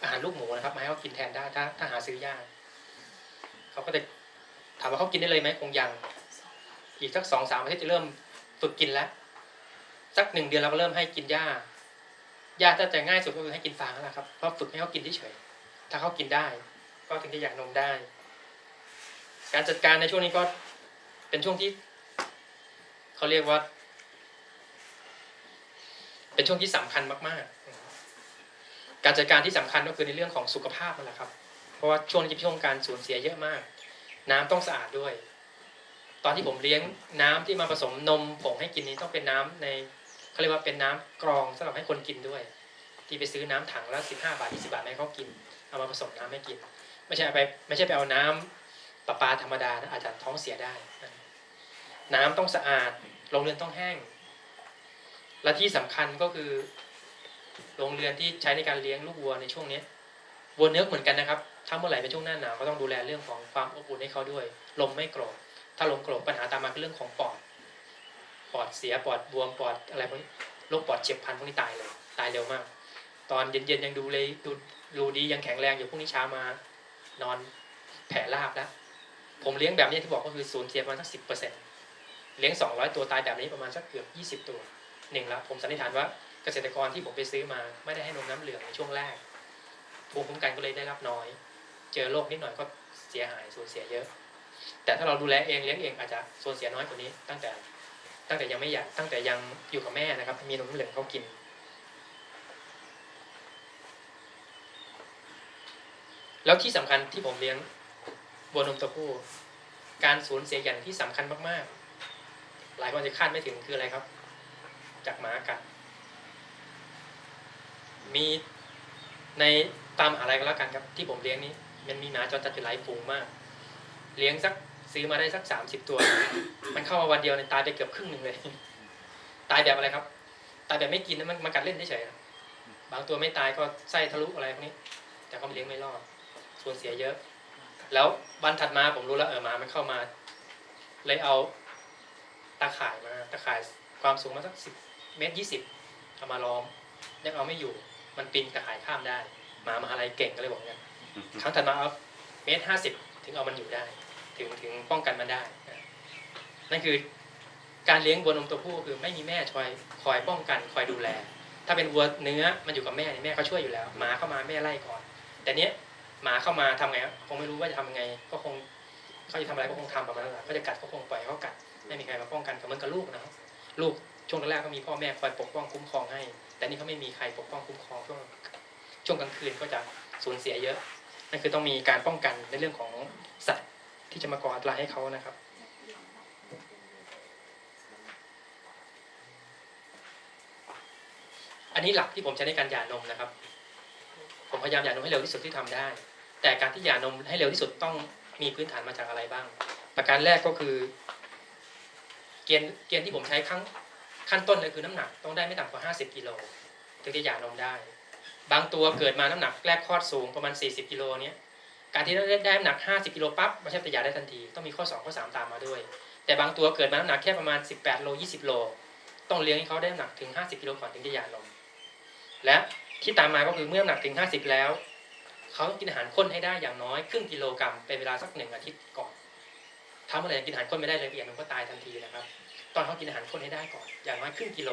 อาหารลูกหมูนะครับมาให้เขากินแทนได้ถ้าหาซื้อยากเขาก็จะ ถามว่าเขากินได้เลยไหมคงยังอีกสัก2-3 อาทิตย์จะเริ่มฝึกกินแล้วสัก1 เดือนเราก็เริ่มให้กินหญ้าถ้าจะง่ายสุดก็คือให้กินฟางนั่นแหละครับเพราะฝึกให้เขากินเฉยๆถ้าเขากินได้ก็ถึงจะหย่านมได้การจัดการในช่วงนี้ก็เป็นช่วงที่เขาเรียกว่าเป็นช่วงที่สำคัญมากๆการจัดการที่สำคัญก็คือในเรื่องของสุขภาพนั่นแหละครับเพราะว่าช่วงนี้เป็นช่วงการสูญเสียเยอะมากน้ำต้องสะอาดด้วยตอนที่ผมเลี้ยงน้ำที่มาผสมนมผงให้กินนี้ต้องเป็นน้ำในเขาเรียกว่าเป็นน้ำกรองสำหรับให้คนกินด้วยที่ไปซื้อน้ำถังละ15 บาท20 บาทให้เขากินเอามาผสมน้ำให้กินไม่ใช่ไปเอาน้ำประปาธรรมดานะอาจจะท้องเสียได้น้ำต้องสะอาดโรงเรือนต้องแห้งและที่สำคัญก็คือโรงเรือนที่ใช้ในการเลี้ยงลูกวัวในช่วงนี้วัวเนื้อเหมือนกันนะครับถ้าเมื่อไหร่เป็นช่วงหน้าหนาวก็ต้องดูแลเรื่องของความอบอุ่นให้เขาด้วยลมไม่โกรกถ้าลมโกรกปัญหาตามมาคือเรื่องของปอดเสียปอดบวมปอดอะไรพวกนี้โรคปอดเฉียบพลันพวกนี้ตายเลยตายเร็วมากตอนเย็นๆยังดูดียังแข็งแรงอยู่พรุ่งนี้เช้ามานอนแผ่ราบแล้วผมเลี้ยงแบบนี้ที่บอกก็คือสูญเสียประมาณสัก 10%เลี้ยง200 ตัวตายแบบนี้ประมาณสักเกือบ20 ตัวละผมสันนิษฐานว่าเกษตรกรที่ผมไปซื้อมาไม่ได้ให้นมน้ำเหลืองในช่วงแรกภูมิคุ้มกันก็เลยได้รับน้อยเจอโรคนิดหน่อยก็เสียหายสูญเสียเยอะแต่ถ้าเราดูแลเองเลี้ยงเองอาจจะสูญเสียน้อยกว่านี้ตั้งแต่ยังไม่อยากตั้งแต่ยังอยู่กับแม่นะครับมีนมน้ำเหลืองเขากินแล้วที่สำคัญที่ผมเลี้ยงวัวนมตัวผู้การสูญเสียอย่างที่สำคัญมากๆหลายคนจะคาดไม่ถึงคืออะไรครับจากหมากัดมีในตามมหาลัยก็แล้วกันครับที่ผมเลี้ยงนี้มันมีหมาจรจัดอยู่หลายฝูงมากเลี้ยงซื้อมาได้สัก30 ตัวมันเข้ามาวันเดียวตายไปเกือบครึ่งหนึ่งเลยตายแบบอะไรครับตายแบบไม่กินนะมันมากัดเล่นเฉยๆบางตัวไม่ตายก็ไส้ทะลุอะไรพวกนี้แต่เขาเลี้ยงไม่รอดสูญเสียเยอะแล้ววันถัดมาผมรู้แล้วหมามันเข้ามาเลยเอาตาข่ายความสูงมาสัก10 เมตร 20เอามาล้อมยังเอาไม่อยู่มันปีนตะข่ายข้ามได้หมามหาลัยเก่งก็เลยบอกงั้นครั้งถัดมาเอา1.50 เมตรถึงเอามันอยู่ได้ถึงป้องกันมันได้นั่นคือการเลี้ยงวัวนมตัวผู้คือไม่มีแม่คอยป้องกันคอยดูแลถ้าเป็นวัวเนื้อมันอยู่กับแม่แม่เขาช่วยอยู่แล้วหมาเข้ามาแม่ไล่ก่อนแต่เนี้ยหมาเข้ามาทำไงคงไม่รู้ว่าจะทำยังไงก็คงเขาจะทำอะไรก็คงทำประมาณนั้นแหละเขาจะกัดก็คงปล่อยเขากัดไม่มีใครมาป้องกันเหมือนกับลูกนะครับลูกช่วงแรกก็มีพ่อแม่คอยปกป้องคุ้มครองให้แต่นี่เขาไม่มีใครปกป้องคุ้มครองช่วงกลางคืนก็จะสูญเสียเยอะนั่นคือต้องมีการป้องกันในเรื่องของสัตว์ที่จะมาก่ออันตรายให้เขานะครับอันนี้หลักที่ผมใช้ในการหย่านมนะครับผมพยายามหย่านมให้เร็วที่สุดที่ทำได้แต่การที่หย่านมให้เร็วที่สุดต้องมีพื้นฐานมาจากอะไรบ้างประการแรกก็คือเกณฑ์ที่ผมใช้ขั้นต้นเลยคือน้ำหนักต้องได้ไม่ต่ำกว่า50 กิโลถึงจะหย่านมได้บางตัวเกิดมาน้ำหนักแรกคลอดสูงประมาณ40 กิโลเนี้ยการที่ได้น้ำหนัก50 กิโลปั๊บไม่ใช่จะหย่าได้ทันทีต้องมีข้อ2ข้อ3ตามมาด้วยแต่บางตัวเกิดมาน้ำหนักแค่ประมาณ18 โล20 โลต้องเลี้ยงให้เขาได้น้ำหนักถึง50 กิโลก่อนถึงจะหย่านมและที่ตามมาก็คือเมื่อน้ำหนักถึง50แล้วเขาต้องกินอาหารข้นให้ได้อย่างน้อยครึ่งกิโลกรัมเป็นเวลาสัก1 อาทิตย์ก่อนถ้าเมื่อไหร่กินอาหารข้นไม่ได้เลยอย่างนึงก็ตายทันทีนะครับตอนเขากินอาหารข้นให้ได้ก่อนอย่างน้อยครึ่งกิโล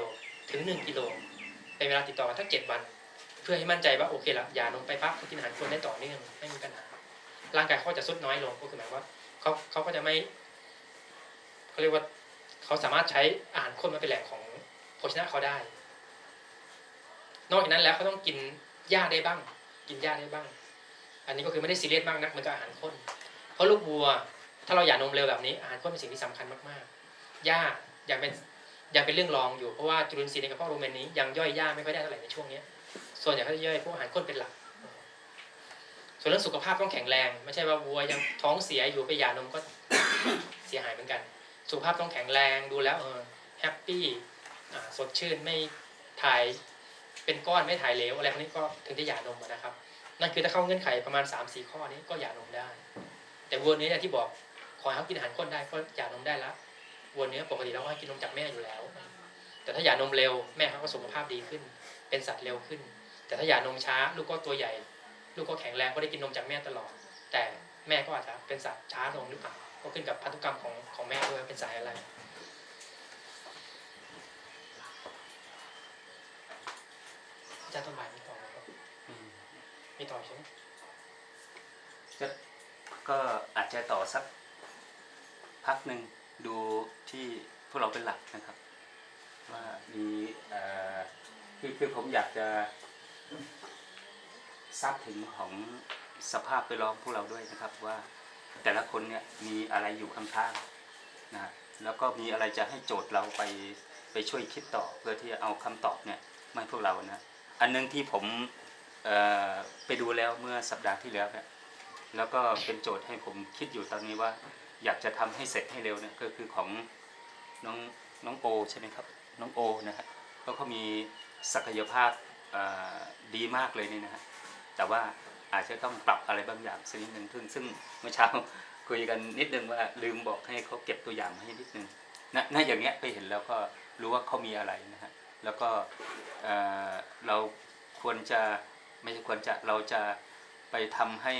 ถึง1 กิโลเป็นเวลาติดต่อกันทั้ง7 วันเพื่อให้มั่นใจว่าโอเคละหย่านมไปปั๊บเขากินอาหารข้นได้ต่อเนื่องไม่มีปัญหาร่างกายเขาจะทรุดน้อยลงก็คือหมายว่าเขาก็จะไม่เขาเรียกว่าเขาสามารถใช้อาหารข้นมาเป็นแหล่งของโภชนะเขาได้นอกจากนั้นแล้วเขาต้องกินหญ้าได้บ้างอันนี้ก็คือไม่ได้ซีเรียสมากนักเหมือนกับอาหารข้นเพราะลูกวัวถ้าเราหย่านมเร็วแบบนี้อาหารข้นเป็นสิ่งที่สำคัญมากๆหญ้ายังเป็นเรื่องรองอยู่เพราะว่าจุลินทรีย์ในกระเพาะโรเมนนี้ยังย่อยหญ้าไม่ค่อยได้เท่าไหร่ในช่วงนี้ส่วนใหญ่เขาจะย่อยพวกอาหารข้นเป็นหลักส่วนเรื่องสุขภาพต้องแข็งแรงไม่ใช่ว่าวัวยังท้องเสียอยู่ไปหย่านมก็เสียหายเหมือนกันสุขภาพต้องแข็งแรงดูแล้วแฮปปี้สดชื่นไม่ถ่ายเป็นก้อนไม่ถ่ายเหลวอะไรพวกนี้ก็ถึงจะหย่านมนะครับนั่นคือถ้าเข้าเงื่อนไขประมาณ 3-4 ข้อนี้ก็หย่านมได้แต่วัวเนื้อที่บอกขอให้เขากินอาหารข้นได้ก็หย่านมได้แล้ววัวเนื้อปกติเราก็ให้กินนมจากแม่อยู่แล้วแต่ถ้าหย่านมเร็วแม่เขาก็สุขภาพดีขึ้นเป็นสัตว์เร็วขึ้นแต่ถ้าหย่านมช้าลูกก็ตัวใหญ่ลูกก็แข็งแรงก็ได้กินนมจากแม่ตลอดแต่แม่ก็อาจจะเป็นสัตว์ช้าลงหรือเปล่าก็ ก็ขึ้นกับพันธุกรรมของแม่ด้วยเป็นสายอะไรอาจารย์ต้นไม้มีต่อไหมครับมีต่อใช่ไหม ก็อาจจะต่อสักพักหนึ่งดูที่พวกเราเป็นหลักนะครับว่ามีคือผมอยากจะทราบถึงของสภาพแวดล้อมพวกเราด้วยนะครับว่าแต่ละคนเนี่ยมีอะไรอยู่ข้างๆนะแล้วก็มีอะไรจะให้โจทย์เราไปช่วยคิดต่อเพื่อที่จะเอาคำตอบเนี่ยมาให้พวกเรานะอันนึงที่ผมไปดูแล้วเมื่อสัปดาห์ที่แล้วเนี่ยแล้วก็เป็นโจทย์ให้ผมคิดอยู่ตอนนี้ว่าอยากจะทำให้เสร็จให้เร็วเนี่ยก็คือของน้องโอใช่ไหมครับน้องโอนะฮะเขามีศักยภาพดีมากเลยนี่นะฮะแต่ว่าอาจจะต้องปรับอะไรบางอย่างสักนิดหนึ่งซึ่งเมื่อเช้าคุยกันนิดนึงว่าลืมบอกให้เขาเก็บตัวอย่างมาให้นิดนึงนะอย่างเงี้ยไปเห็นแล้วก็รู้ว่าเขามีอะไรนะฮะแล้วก็เราควรจะไม่ใช่ควรจะเราจะไปทำให้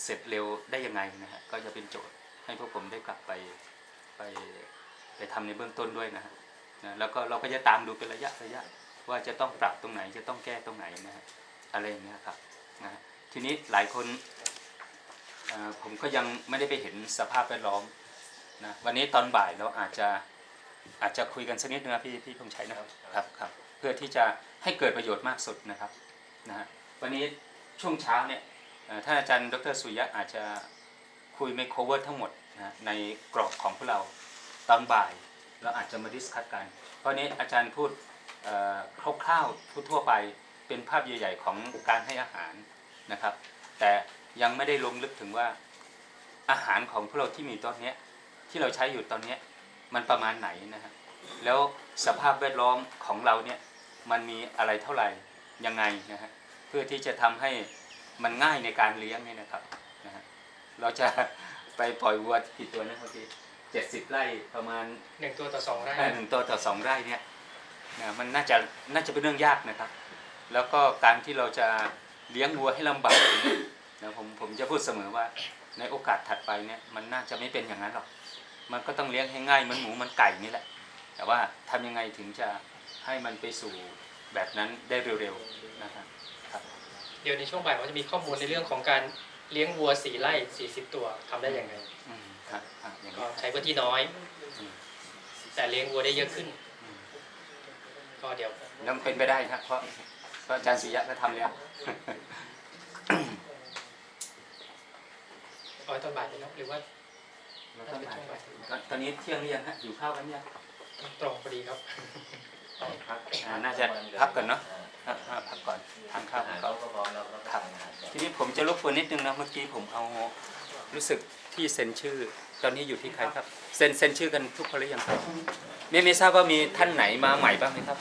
เสร็จเร็วได้ยังไงนะฮะก็จะเป็นโจทย์ให้พวกผมได้กลับไปทำในเบื้องต้นด้วยนะฮะแล้วก็เราก็จะตามดูเป็นระยะว่าจะต้องปรับตรงไหนจะต้องแก้ตรงไหนนะฮะอะไรอย่างเงี้ยครับนะทีนี้หลายคนผมก็ยังไม่ได้ไปเห็นสภาพแวดล้อมนะวันนี้ตอนบ่ายเราอาจจะคุยกันสักนิดนึงนะพี่พงษ์ชัยนะครับเพื่อที่จะให้เกิดประโยชน์มากสุดนะครับนะฮะวันนี้ช่วงเช้าเนี่ยท่านอาจารย์ดรสุริยะอาจจะคุยไม่ cover ทั้งหมดนะในกรอบของพวกเราตอนบ่ายเราอาจจะมาดิสคัสกันเพราะนี้อาจารย์พูดคร่าวๆทั่วไปเป็นภาพใหญ่ๆของการให้อาหารนะครับแต่ยังไม่ได้ลงลึกถึงว่าอาหารของพวกเราที่มีตอนนี้ที่เราใช้อยู่ตอนนี้มันประมาณไหนนะฮะแล้วสภาพแวดล้อมของเราเนี่ยมันมีอะไรเท่าไหร่ยังไงนะฮะเพื่อที่จะทำให้มันง่ายในการเลี้ยงนี่นะครับนะฮะเราจะไปปล่อยวัวกี่ตัวนะเมื่อกี้70 ไร่ประมาณ1 ตัวต่อ 2 ไร่1 ตัวต่อ 2 ไร่เนี่ยนะมันน่าจะเป็นเรื่องยากนะครับแล้วก็การที่เราจะเลี้ยงวัวให้ลำบากนะผมจะพูดเสมอว่าในโอกาสถัดไปเนี่ยมันน่าจะไม่เป็นอย่างนั้นหรอกมันก็ต้องเลี้ยงให้ง่ายเหมือนหมูมันไก่นี่แหละแต่ว่าทำยังไงถึงจะให้มันไปสู่แบบนั้นได้เร็วๆนะครับเดี๋ยวในช่วงบ่ายเราจะมีข้อมูลในเรื่องของการเลี้ยงวัว4 ไร่40 ตัวทำได้ยังไงก็ใช้พื้นที่น้อยแต่เลี้ยงวัวได้เยอะขึ้นก็เดี๋ยวแล้วเป็นไปได้ครับเพราะอาจารย์ศิยะก็ทำแล้วเอาตอนบ่ายไหมหรือว่าตอนนี้เที่ยงหรือยังฮะอยู่ข้าวกันยังตรงพอดีครับน่าจะพักก่อนเนาะพักก่อนทานข้าวก่อนครับทีนี้ผมจะรบกวนนิดนึงนะเมื่อกี้ผมเอารู้สึกที่เซ็นชื่อตอนนี้อยู่ที่ใครครับเซ็นชื่อกันทุกคนหรือยังครับไม่ทราบว่ามีท่านไหนมาใหม่บ้างไหมครับ